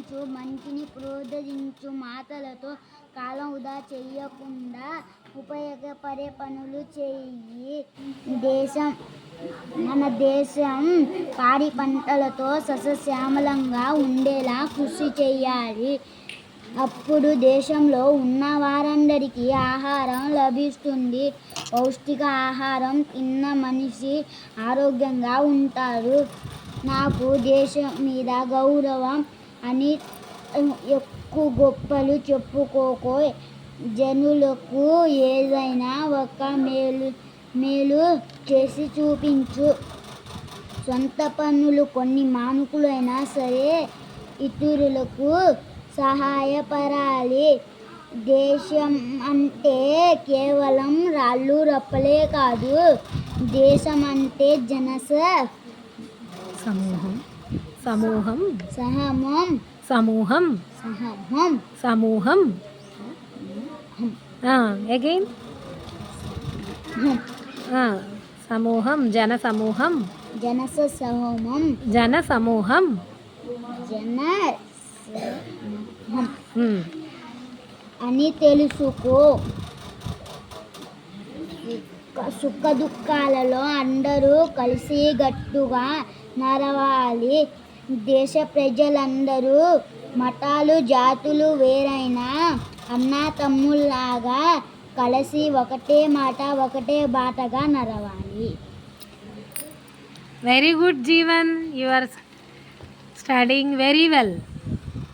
బోధించు మంచిని ప్రోత్సహించు మాటలతో కాలం వృధా చెయ్యకుండా ఉపయోగపడే పనులు చెయ్యి. మన దేశం పాడి పంటలతో సస్యశ్యామలంగా ఉండేలా కృషి చేయాలి. అప్పుడు దేశంలో ఉన్న వారందరికీ ఆహారం లభిస్తుంది. పౌష్టిక ఆహారం తిన్న మనిషి ఆరోగ్యంగా ఉంటాడు. నాకు దేశం మీద గౌరవం అని ఎక్కువ గొప్పలు చెప్పుకోకు. జనులకు ఏదైనా ఒక మేలు చేసి చూపించు. సొంత పనులు కొన్ని మానుకులైనా సరే ఇతరులకు సహాయపడాలి. దేశం అంటే కేవలం రాళ్ళు రప్పలే కాదు. దేశం అంటే సమూహం సమూహం సమూహం సమూహం సమూహం సమూహం అగైన్ సమూహం జన సమూహం సమూహం జన సమూహం అని తెలుసుకో. సుఖ దుఃఖాలలో అందరూ కలిసిగట్టుగా నడవాలి. దేశ ప్రజలందరూ మతాలు జాతులు వేరైనా అన్నా తమ్ముళ్ళలాగా కలిసి ఒకటే మాట ఒకటే బాటగా నడవాలి. Very good Jeevan, you are studying very well.